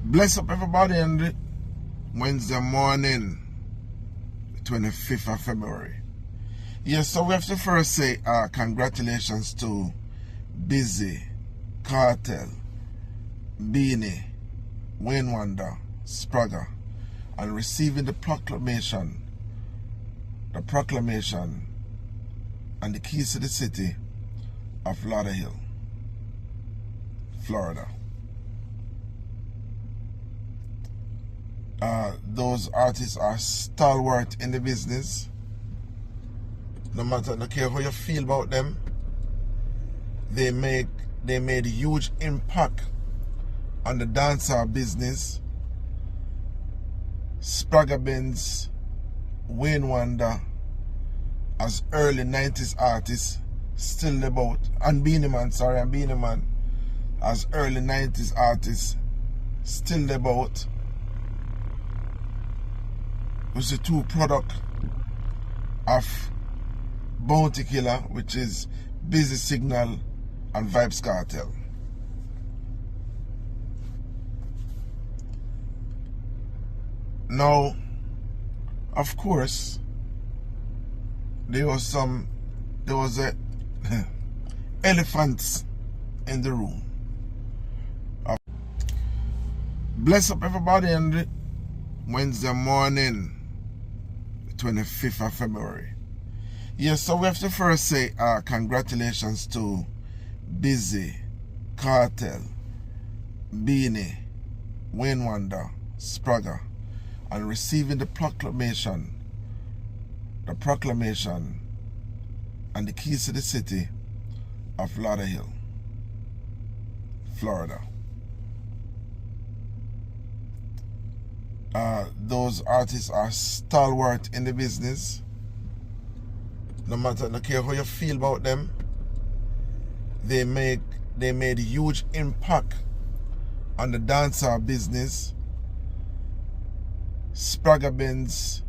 Bless up everybody on the Wednesday morning, 25th of February. Yes, so we have to first say congratulations to Vybz, Kartel, Beenie Man, Spragga, on receiving the proclamation and the keys to the city of Lauderdale, Florida. Those artists are stalwart in the business. No care how you feel about them, they made a huge impact on the dancehall business. Spragga, Benz, Wonder as early 90s artists still about, and Beenie Man as early 90s artists still about, was the two product of Bounty Killer, which is Busy Signal and Vybz Kartel. Now, of course, there was elephants in the room. Bless up everybody on the Wednesday morning, 25th of February. Yes, so we have to first say congratulations to Vybz, Kartel, Beenie Man, Spragga, on receiving the proclamation and the keys to the city of Lauderdale, Florida. Those artists are stalwart in the business. No care how you feel about them, they made a huge impact on the dancehall business. Spragga, Benz,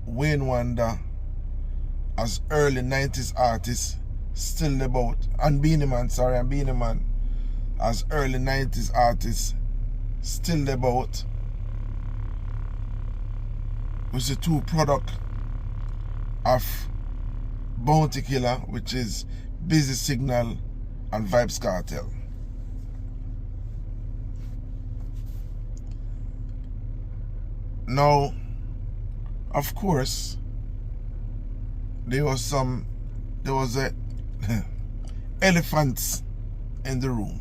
Wonder as early 90s artists still about, and Beenie Man as early 90s artists still about, was the two product of Bounty Killer, which is Busy Signal and Vybz Kartel. Now, of course, there was elephants in the room.